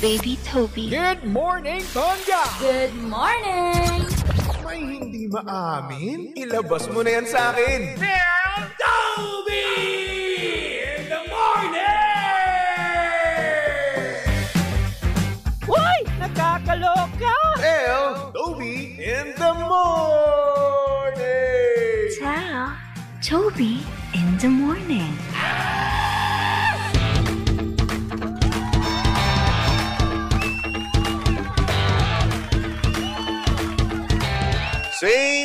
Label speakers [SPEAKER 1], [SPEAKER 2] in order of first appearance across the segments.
[SPEAKER 1] Baby Toby.
[SPEAKER 2] Good morning, Tonga!
[SPEAKER 3] Good morning!
[SPEAKER 2] May hindi maamin? Ilabas mo na yan sa akin! Del Toby! In the morning!
[SPEAKER 4] Uy! Nakakaloka!
[SPEAKER 2] Del Toby in the morning!
[SPEAKER 1] Tell Toby in the morning.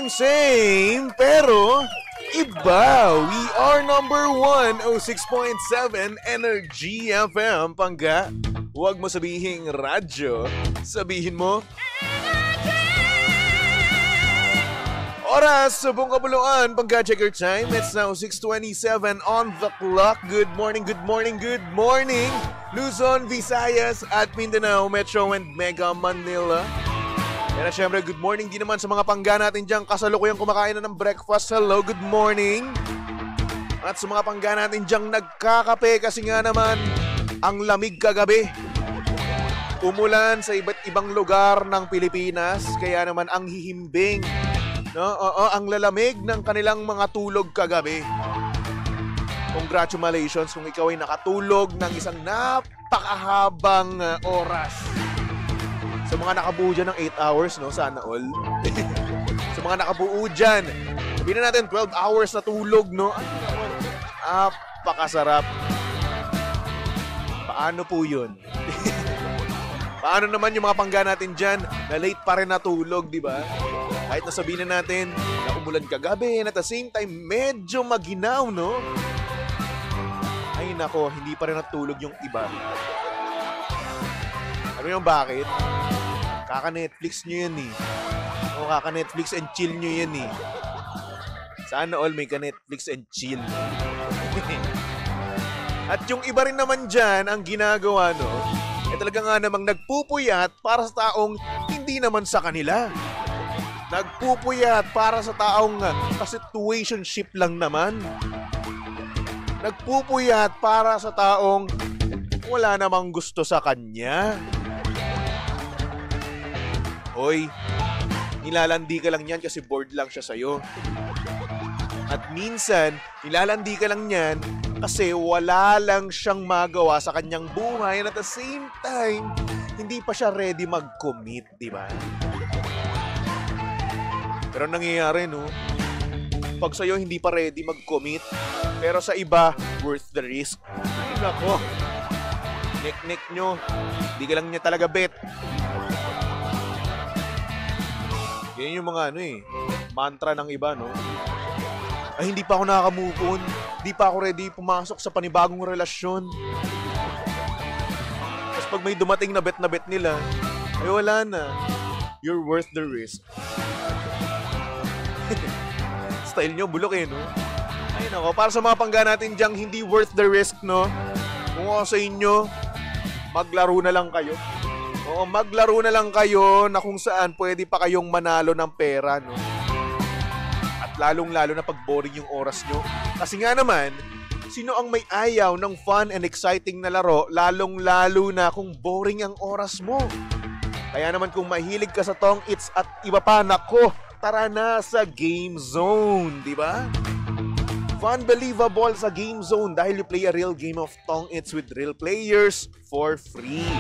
[SPEAKER 2] Same, pero iba. We are number 106.7 Energy FM, Pangga. Huwag mo sabihin radyo, sabihin mo oras sa buong kapuluan. Pangga, check your time. It's now 6:27 on the clock. Good morning, good morning, good morning. Luzon, Visayas at Mindanao, Metro and Mega Manila. Kaya syempre, good morning din naman sa mga pangga natin dyan kasalukuyang kumakain na ng breakfast. Hello, good morning. At sa mga pangga natin dyan nagkakape kasi nga naman ang lamig kagabi. Umulan sa iba't ibang lugar ng Pilipinas, kaya naman ang hihimbing, no? Ang lalamig ng kanilang mga tulog kagabi. Congratulations kung ikaw ay nakatulog ng isang napakahabang oras. Sa mga nakabuo dyan ng 8 hours, no? Sana all. Sa mga nakabuo dyan, sabihin na natin 12 hours na tulog, no? Napakasarap. Paano po yun? Paano naman yung mga pangga natin dyan na late pa rin natulog, di ba? Kahit nasabihin na natin na umulan kagabi and at the same time, medyo maginaw, no? Ay nako, hindi pa rin natulog yung iba. Ano yung bakit? Kaka-Netflix nyo yan eh. O kaka-Netflix and chill nyo yan eh. Sana all may ka-Netflix and chill. At yung iba rin naman dyan, ang ginagawa, no? Talaga nga namang nagpupuyat para sa taong hindi naman sa kanila. Nagpupuyat para sa taong ka-situationship lang naman. Nagpupuyat para sa taong wala namang gusto sa kanya. Hoy, nilalandi ka lang yan kasi bored lang siya sa'yo. At minsan, nilalandi ka lang yan kasi wala lang siyang magawa sa kanyang buhay and at the same time, hindi pa siya ready mag-commit, di ba? Pero nangyayari, no? Pag sa'yo hindi pa ready mag-commit, pero sa iba, worth the risk. Ay, nako. Nek-nek nyo, hindi ka lang niya talaga bet. Yan yung mga mantra ng iba, no? Ay, hindi pa ako nakaka-move on. Hindi pa ako ready pumasok sa panibagong relasyon. Tapos pag may dumating na bet nila, ay wala na. You're worth the risk. Style nyo, bulok no? Ay nako, para sa mga pangga natin dyang hindi worth the risk, no? Kung ako sa inyo, maglaro na lang kayo. Oo, maglaro na lang kayo na kung saan pwede pa kayong manalo ng pera, no? At lalong-lalo na pag boring yung oras nyo. Kasi nga naman, sino ang may ayaw ng fun and exciting na laro, lalong-lalo na kung boring ang oras mo? Kaya naman kung mahilig ka sa Tong Its at iba pa, nako, tara na sa Game Zone, di ba? Fun, believable sa Game Zone dahil you play a real game of Tong Its with real players for free.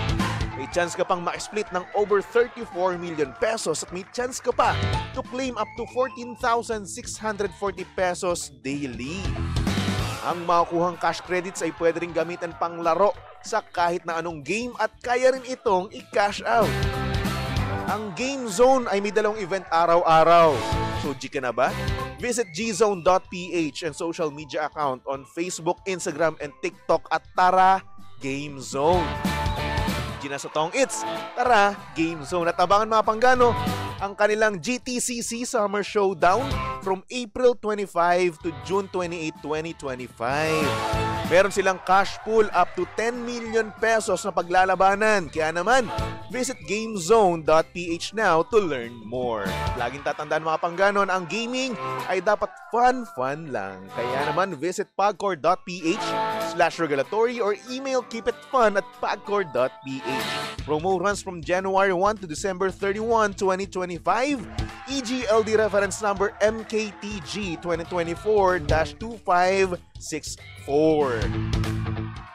[SPEAKER 2] May chance ka pang ma-split ng over 34 million pesos at may chance ka pa to claim up to 14,640 pesos daily. Ang makukuhang cash credits ay pwede rin gamitin pang laro sa kahit na anong game at kaya rin itong i-cash out. Ang Game Zone ay may dalawang event araw-araw. So, G ka na ba? Visit gzone.ph and social media account on Facebook, Instagram, and TikTok at tara, Game Zone. Gina sa Tong Its, tara, Game Zone. At abangan mga panggano, ang kanilang GTCC Summer Showdown from April 25 to June 28, 2025. Meron silang cash pool up to 10 million pesos na paglalabanan. Kaya naman, visit gamezone.ph now to learn more. Laging tatandaan mga pangganon, ang gaming ay dapat fun lang. Kaya naman, visit pagcor.ph/regulatory or email keepitfun@pagcor.ph. Promo runs from January 1 to December 31, 2025. EGLD reference number MKTG 2024-2564.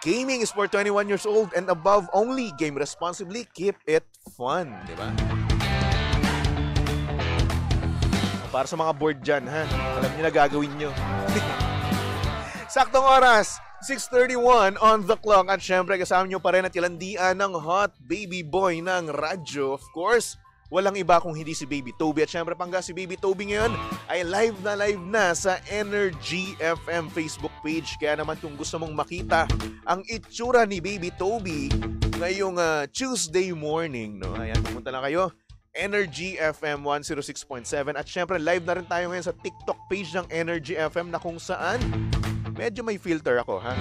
[SPEAKER 2] Gaming is for 21 years old and above only. Game responsibly. Keep it fun. Diba? Para sa mga board dyan, ha? Alam nyo na gagawin nyo. Saktong oras, 6:31 on the clock. At syempre, kasama nyo pa rin at ilandian ng hot baby boy ng radyo. Of course, walang iba kung hindi si Baby Toby. At syempre, pangga si Baby Toby ngayon ay live na sa Energy FM Facebook page. Kaya naman kung gusto mong makita ang itsura ni Baby Toby ngayong Tuesday morning, no? Ayan, pumunta na kayo. Energy FM 106.7. At syempre, live na rin tayo ngayon sa TikTok page ng Energy FM na kung saan medyo may filter ako, ha?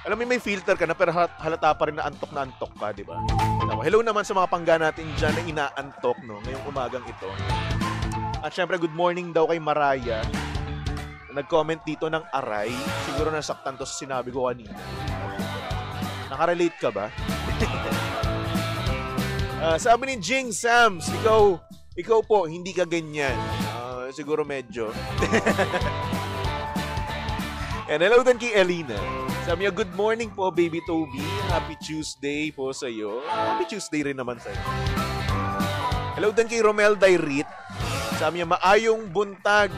[SPEAKER 2] Alam mo, may filter ka na pero halata pa rin na antok ka, di ba? Hello naman sa mga pangga natin dyan na inaantok, no? Ngayong umagang ito. At syempre, good morning daw kay Maraya. Nag-comment dito ng aray. Siguro nasaktan to sa sinabi ko kanina. Nakarelate ka ba? Sabi ni Jing Sams, ikaw po, hindi ka ganyan. Siguro medyo. And hello din kay Elena. Sabi niya, good morning po, Baby Toby. Happy Tuesday po sa iyo. Happy Tuesday rin naman sa iyo. Hello din kay Romel Dairit. Sabi niya, maayong buntag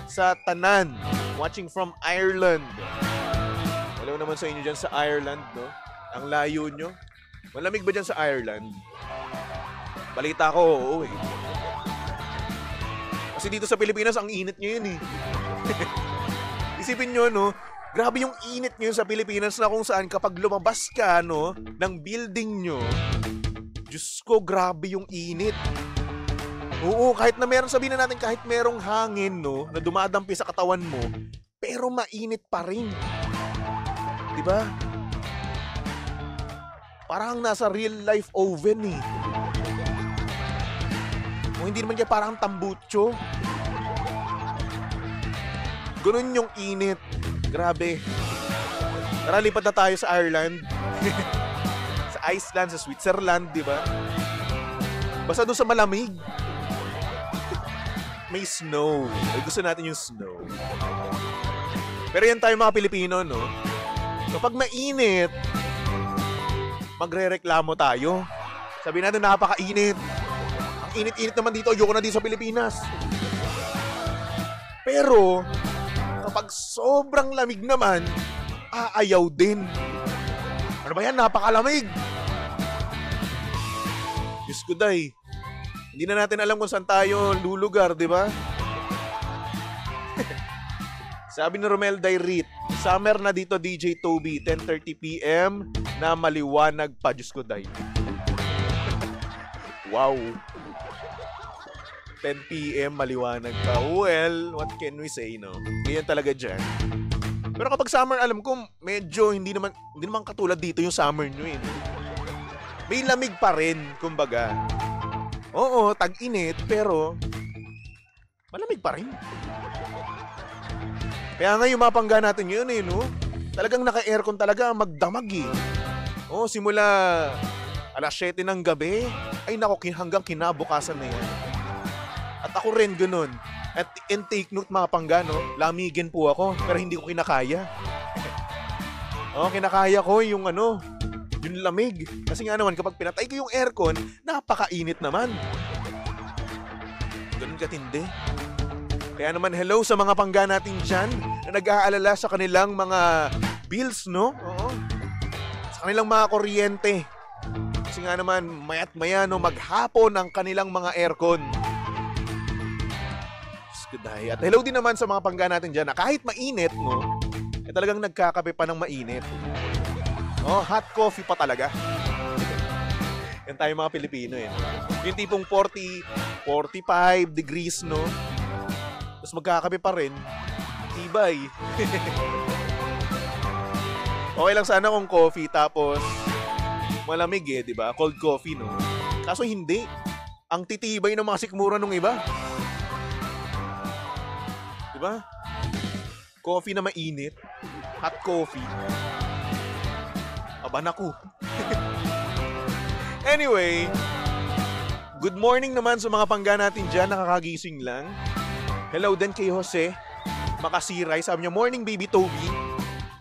[SPEAKER 2] sa tanan. Watching from Ireland. Hello naman sa inyo dyan sa Ireland, no? Ang layo nyo. Malamig ba dyan sa Ireland? Balita ko, oo eh. Kasi dito sa Pilipinas, ang init nyo yun eh. Isipin nyo, no? Grabe yung init nyo sa Pilipinas na kung saan kapag lumabas ka, no, ng building nyo, Diyos ko, grabe yung init. Oo, kahit na meron, sabihin na natin, kahit merong hangin, no, na dumadampi sa katawan mo, pero mainit pa rin. Diba? Parang nasa real life oven eh. O hindi naman kaya parang tambutso. Ganun yung init. Grabe. Tara, lipat na tayo sa Ireland. Sa Iceland, sa Switzerland, di ba? Basta doon sa malamig. May snow. Ay, gusto natin yung snow. Pero yan tayo mga Pilipino, no? Kapag mainit, magre-reklamo tayo. Sabi natin, napakainit. Ang init-init naman dito. Ayoko na dito sa Pilipinas. Pero kapag sobrang lamig naman, aayaw din. Ano ba yan? Napakalamig. Diyos ko, day. Hindi na natin alam kung saan tayo lulugar, di ba? Sabi ni Romel Dairit, summer na dito DJ Toby, 10:30 PM na maliwanag pa. Diyos ko, day. Wow. 10 PM, maliwanag pa. Well, what can we say, no? Ganyan talaga dyan. Pero kapag summer, alam ko, medyo hindi naman katulad dito yung summer nyo, eh. May lamig pa rin, kumbaga. Oo, tag-init, pero malamig pa rin. Kaya nga yung mapangga natin yun, eh, no? Talagang naka-aircon talaga, magdamag, eh. Oo, simula alas 7 ng gabi, ay nako, hanggang kinabukasan na yan. At ako rin ganun. At take note mga pangga, no? Lamigin po ako, pero hindi ko kinakaya. Kinakaya ko yung yung lamig. Kasi nga naman, kapag pinatay ko yung aircon, napakainit naman. Ganun katindi. Kaya naman, hello sa mga pangga natin dyan na nag-aalala sa kanilang mga bills, no? Oo. Sa kanilang mga kuryente. Kasi nga naman, maya't maya, no, maghapon ang kanilang mga aircon. At hello din naman sa mga pangga natin dyan na kahit mainit, no, talagang nagkakape pa ng mainit. Hot coffee pa talaga. Yan tayo mga Pilipino eh. Yung tipong 40, 45 degrees, no? Tapos magkakape pa rin. Tibay. Okay lang sana kung coffee tapos malamig eh, di ba? Cold coffee, no? Kaso hindi. Ang titibay ng mga sikmura nung iba. Di ba? Coffee na mainit. Hot coffee. Aba naku. Anyway, good morning naman sa mga pangga natin dyan. Nakakagising lang. Hello din kay Jose Makasiray. Sabi niya, morning baby Toby.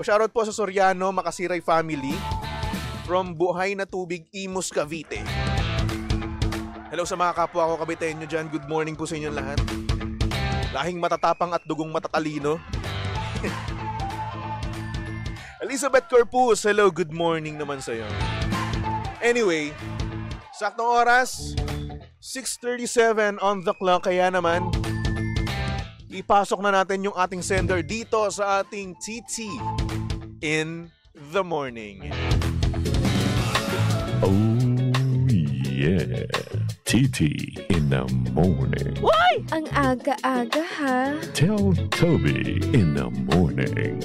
[SPEAKER 2] Shoutout po sa Soriano Makasiray family from Buhay na Tubig, Imus, Cavite. Hello sa mga kapwa ko Caviteño dyan. Good morning po sa inyong lahat. Lahing matatapang at dugong matatalino. Elizabeth Corpus, hello, good morning naman sa'yo. Anyway, saktong oras, 6:37 on the clock. Kaya naman, ipasok na natin yung ating sender dito sa ating TT in the morning.
[SPEAKER 5] Oh yeah, TT in the morning.
[SPEAKER 4] Why?
[SPEAKER 6] Ang aga-aga ha.
[SPEAKER 5] Tell Toby in the morning.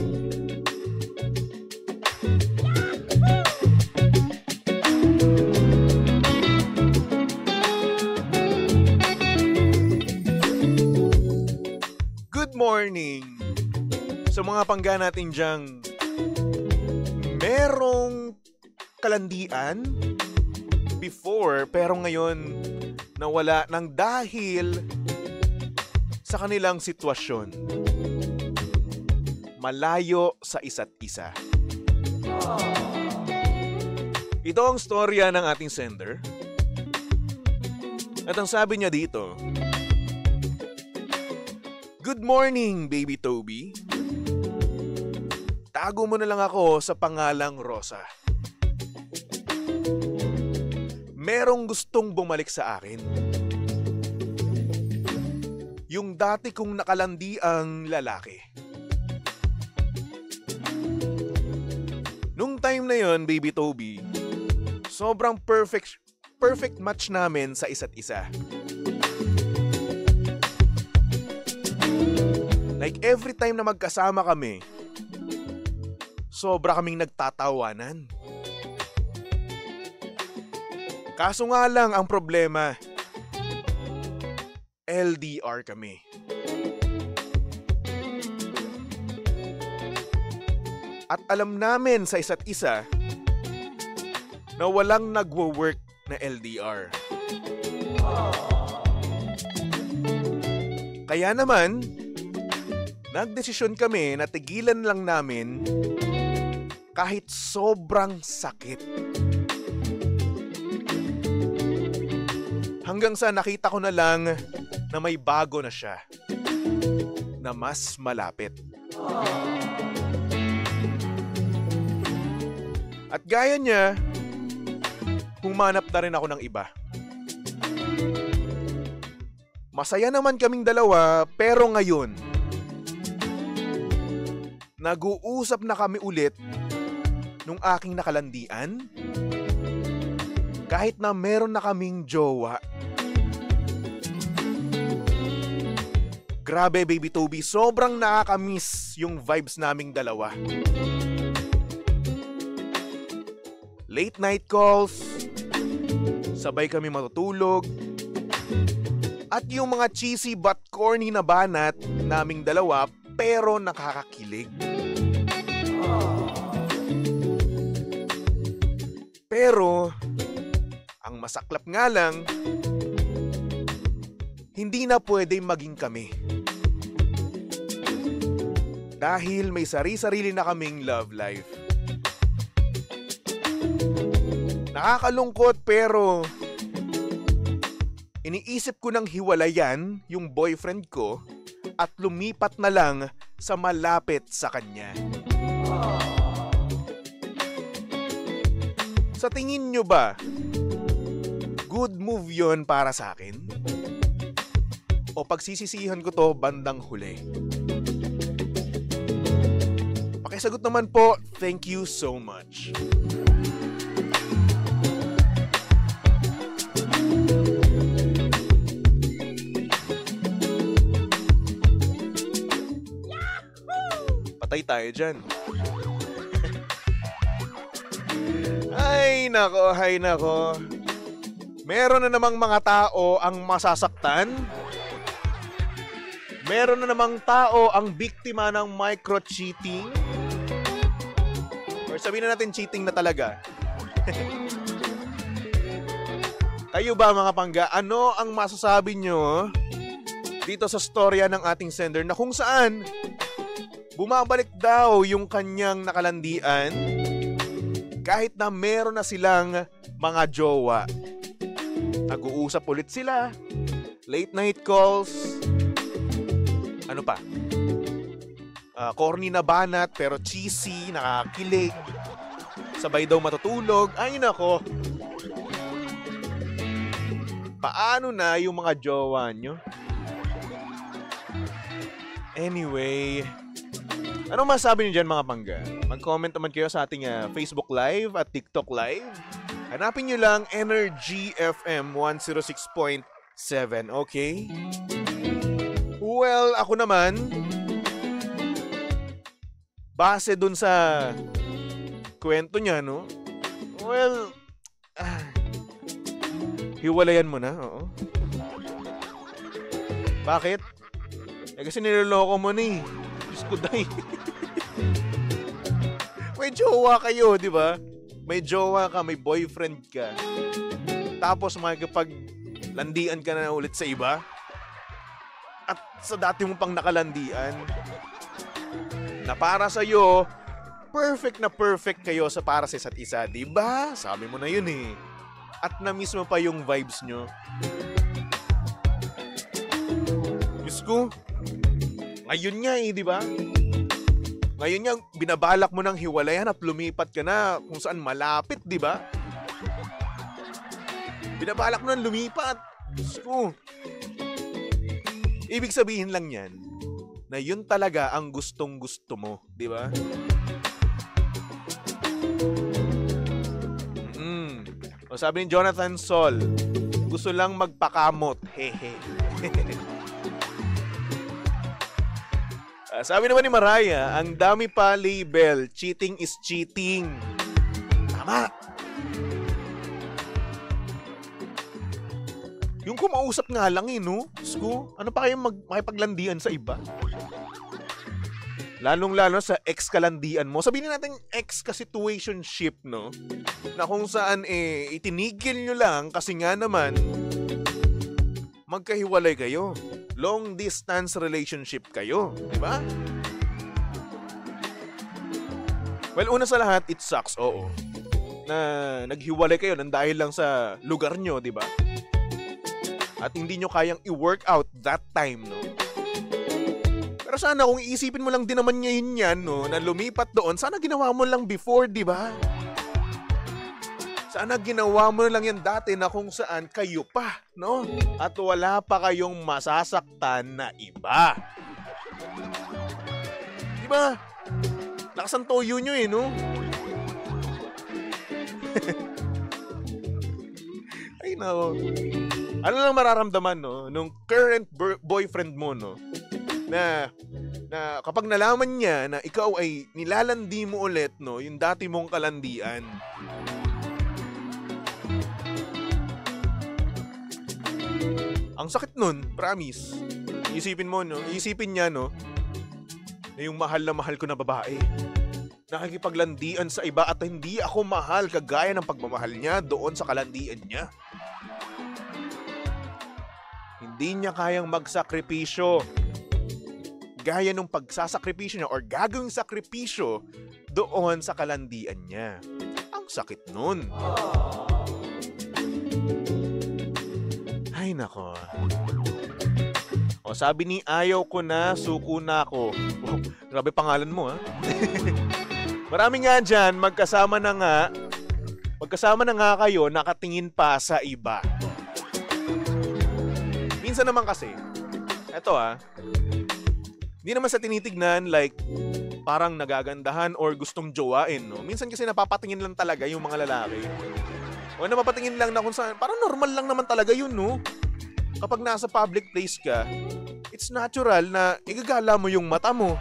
[SPEAKER 2] Good morning sa mga pangga natin dyang merong kalandian before pero ngayon nawala ng dahil sa kanilang sitwasyon. Malayo sa isa't isa. Ito ang storya ng ating sender. At ang sabi niya dito, good morning, baby Toby. Tago mo na lang ako sa pangalang Rosa. Merong gustong bumalik sa akin. Yung dati kong nakalandiang lalaki. Nung time na yon, baby Toby, sobrang perfect match namin sa isa't isa. Like every time na magkasama kami, sobra kaming nagtatawanan. Kaso nga lang ang problema, LDR kami. At alam namin sa isa't isa na walang nagwo-work na LDR. Kaya naman, nagdesisyon kami na tigilan lang namin kahit sobrang sakit. Hanggang sa nakita ko na lang na may bago na siya na mas malapit. At gaya niya, humanap na rin ako ng iba. Masaya naman kaming dalawa pero ngayon, nag-uusap na kami ulit nung aking nakalandian kahit na meron na kaming jowa. Grabe baby Toby, sobrang nakakamiss yung vibes naming dalawa. Late night calls, sabay kami matutulog, at yung mga cheesy but corny na banat naming dalawa pero nakakakilig. Pero, ang masaklap nga lang, hindi na pwedeng maging kami. Dahil may sari-sarili na kaming love life. Nakakalungkot pero iniisip ko nang hiwalayan yung boyfriend ko at lumipat na lang sa malapit sa kanya. Sa tingin nyo ba, good move yon para sa akin? O pagsisisihan ko to bandang huli? Pakisagot naman po, thank you so much. tayo dyan. Ay nako. Meron na namang mga tao ang masasaktan. Meron na namang tao ang biktima ng micro-cheating. Or sabihin na natin cheating na talaga. Kayo ba mga pangga, ano ang masasabi nyo dito sa storya ng ating sender na kung saan bumabalik daw yung kanyang nakalandian kahit na meron na silang mga jowa. Nag-uusap ulit sila, late night calls, ano pa? Corny na banat pero cheesy, nakakilig, sabay daw matutulog. Ay nako. Paano na yung mga jowa nyo? Anyway, anong masasabi niyo dyan mga pangga? Mag-comment naman kayo sa ating Facebook Live at TikTok Live. Hanapin nyo lang Energy FM 106.7, okay? Well, ako naman, base dun sa kwento niya, no? Well, hiwalayan mo na, oo. Bakit? Kasi niloloko mo na eh. Diyos ko, day. May jowa kayo, di ba? May jowa ka, may boyfriend ka. Tapos makikipaglandian ka na ulit sa iba. At sa dati mo pang nakalandian. Na para sa'yo, perfect na perfect kayo sa para sa isa't isa, di ba? Sabi mo na yun eh. At na-miss mo pa yung vibes nyo. Diyos ko, ngayon nga eh, di ba? Ngayon nga, binabalak mo ng hiwalayan at lumipat ka na kung saan malapit, di ba? Binabalak mo ng lumipat. Diyos ko. Ibig sabihin lang yan, na yun talaga ang gustong-gusto mo, di ba? O sabi ni Jonathan Sol, gusto lang magpakamot. Hehe. Sabi naman ni Mariah, ang dami pa label, cheating is cheating. Tama. Yung kumausap nga lang eh, no? Sko, ano pa kayong makipaglandian sa iba? Lalong-lalo sa ex-kalandian mo. Sabihin natin ex-ka-situationship, no? Na kung saan itinigil nyo lang kasi nga naman magkahiwalay kayo. Long distance relationship kayo, di ba? Well, una sa lahat, it sucks, oo. Na naghiwalay kayo nang dahil lang sa lugar nyo, di ba? At hindi nyo kayang i-work out that time, no? Pero sana kung iisipin mo lang din naman ngayon yan, no, na lumipat doon, sana ginawa mo lang before, di ba? Sana ginawa mo lang yan dati na kung saan kayo pa, no? At wala pa kayong masasaktan na iba. Di ba? Nakasantoyo nyo eh, no? Ay, no. Ano lang mararamdaman, no? Nung current boyfriend mo, no? Na kapag nalaman niya na ikaw ay nilalandi mo ulit, no? Yung dati mong kalandian. Ang sakit nun, promise. Isipin mo, no? Isipin niya, no? Na yung mahal na mahal ko na babae. Nakikipaglandian sa iba at hindi ako mahal kagaya ng pagmamahal niya doon sa kalandian niya. Hindi niya kayang magsakripisyo. Gaya nung pagsasakripisyo niya or gagawing sakripisyo doon sa kalandian niya. Ang sakit nun. Ay nako. O sabi ni ayaw ko na, suko na ako. Oh, grabe pangalan mo ha. Marami nga dyan, magkasama na nga kayo, nakatingin pa sa iba. Minsan naman kasi, eto hindi naman sa tinitignan like parang nagagandahan or gustong jowain, no? Minsan kasi napapatingin lang talaga yung mga lalaki. O napapatingin lang na kung saan, parang normal lang naman talaga yun, no? Kapag nasa public place ka, it's natural na igagala mo yung mata mo.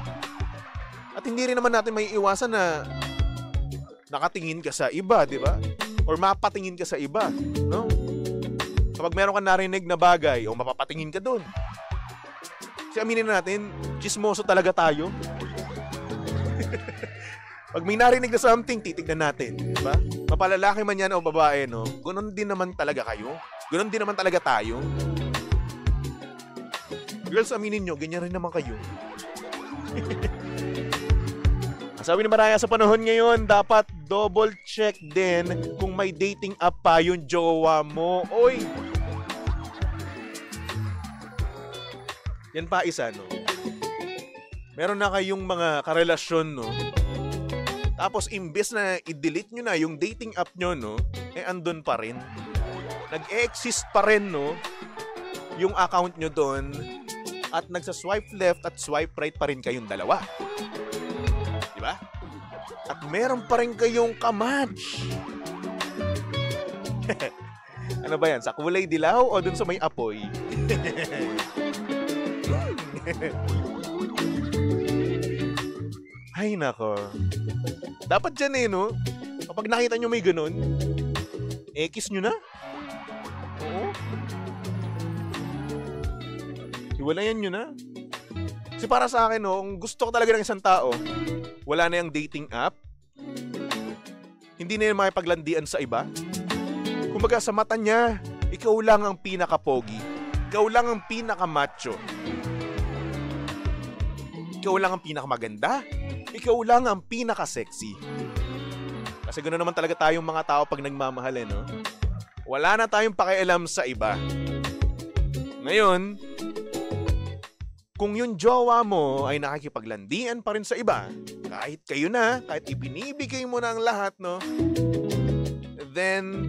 [SPEAKER 2] At hindi rin naman natin may iwasan na nakatingin ka sa iba, di ba? Or mapatingin ka sa iba, no? Kapag meron kang narinig na bagay, o mapapatingin ka doon. Kasi aminin natin, chismoso talaga tayo. Pag may narinig na something, titignan natin, di ba? Mapalalaki man yan o babae, no? Ganon din naman talaga kayo. Ganon din naman talaga tayo. Girls, aminin nyo, ganyan rin naman kayo. Sabi ni Maraya, sa panahon ngayon, dapat double check din kung may dating app pa yung jowa mo. Oy! Yan pa isa, no? Meron na kayong mga karelasyon, no? Tapos, imbes na i-delete nyo na yung dating app nyo, no? Andun pa rin. Nag-exist pa rin, no? Yung account nyo doon. At nagsa-swipe left at swipe right pa rin kayong dalawa. Diba? At meron pa rin kayong kamatch. Ano ba yan? Sa kulay dilaw o dun sa may apoy? Ay nako. Dapat dyan no? Kapag nakita nyo may ganun, kiss nyo na. Oo. Hiwalayan nyo na. Kasi para sa akin, no, kung gusto ko talaga ng isang tao, wala na yung dating app, hindi na yung makipaglandian sa iba. Kumbaga sa mata niya, ikaw lang ang pinaka-pogi. Ikaw lang ang pinaka-macho. Ikaw lang ang pinaka-maganda. Ikaw lang ang pinaka-sexy. Kasi gano'n naman talaga tayong mga tao pag nagmamahal, no? Wala na tayong pakialam sa iba. Ngayon, kung yung jowa mo ay nakikipaglandian pa rin sa iba, kahit kayo na, kahit ibinibigay mo na ang lahat, no? Then,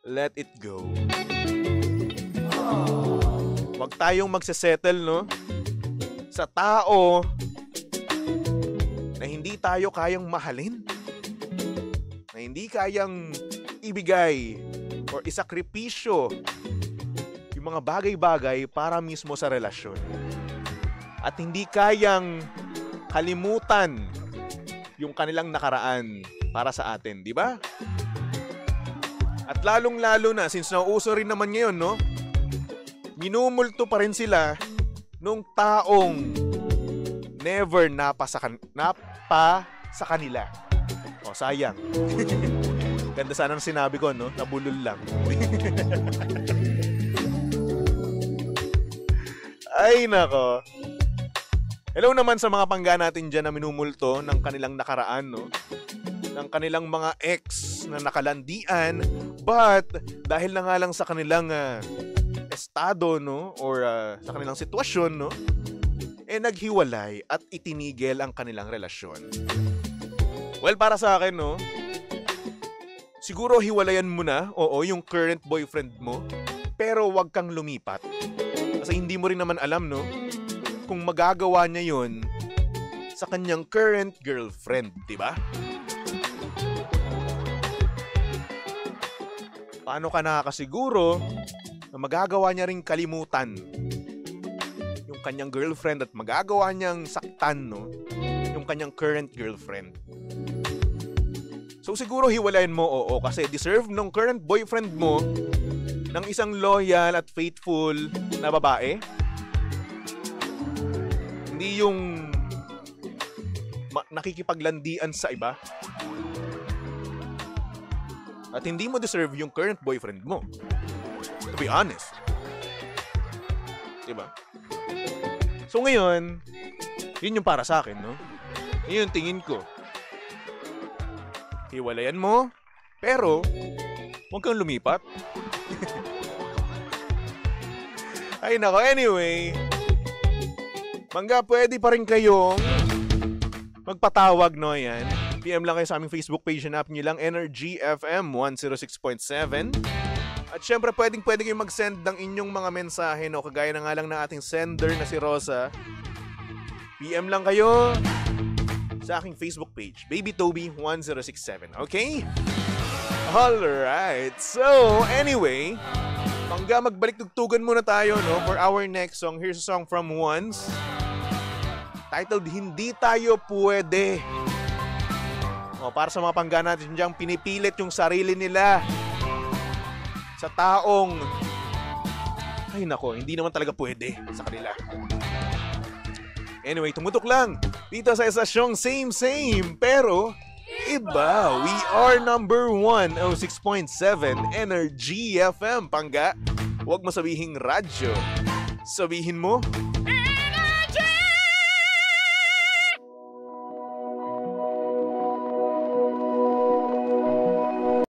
[SPEAKER 2] let it go. Huwag tayong magsesettle, no? Sa tao na hindi tayo kayang mahalin. Na hindi kayang ibigay or isakripisyo yung mga bagay-bagay para mismo sa relasyon. At hindi kayang kalimutan yung kanilang nakaraan para sa atin, di ba? At lalong-lalo na, since nauuso rin naman ngayon, no? Minumulto pa rin sila nung taong never napa sa kanila. O, sayang. Ganda sana ng sinabi ko, no? Nabulol lang. Ay, nako. Hello naman sa mga pangga natin dyan na minumulto ng kanilang nakaraan, no? Ng kanilang mga ex na nakalandian, but dahil na nga lang sa kanilang estado, no? Or sa kanilang sitwasyon, no? Naghiwalay at itinigil ang kanilang relasyon. Well, para sa akin, no? Siguro hiwalayan mo na, oo, yung current boyfriend mo, pero wag kang lumipat. Kasi hindi mo rin naman alam, no? Kung magagawa niya yun sa kanyang current girlfriend, di ba? Paano ka nakakasiguro na magagawa niya ring kalimutan yung kanyang girlfriend at magagawa niyang saktan, no? Yung kanyang current girlfriend. So siguro hiwalayan mo, oo, kasi deserve ng current boyfriend mo ng isang loyal at faithful na babae. Hindi yung nakikipaglandian sa iba. At hindi mo deserve yung current boyfriend mo. To be honest. Diba? So ngayon, yun yung para sa akin, no? Yun yung tingin ko. Hiwalayan mo, pero huwag kang lumipat. Ay nako, anyway. Mangga, pwede pa rin kayong magpatawag, no, yan. PM lang kayo sa aming Facebook page na nyo lang, Energy FM 106.7. At syempre, pwede kayong mag-send ng inyong mga mensahe, no, kagaya na nga lang ng ating sender na si Rosa. PM lang kayo sa aking Facebook page, Baby Toby 1067, okay? Alright, so anyway, Mangga, magbalik tugtugan muna tayo, no, for our next song. Here's a song from Once. Titled, Hindi Tayo Pwede. Para sa mga pangga natin diyang pinipilit yung sarili nila sa taong, ay nako, hindi naman talaga pwede sa kanila. Anyway, tumutok lang dito sa estasyong same, pero iba. We are number 106.7 Energy FM, pangga. Huwag mo sabihing radyo. Sabihin mo,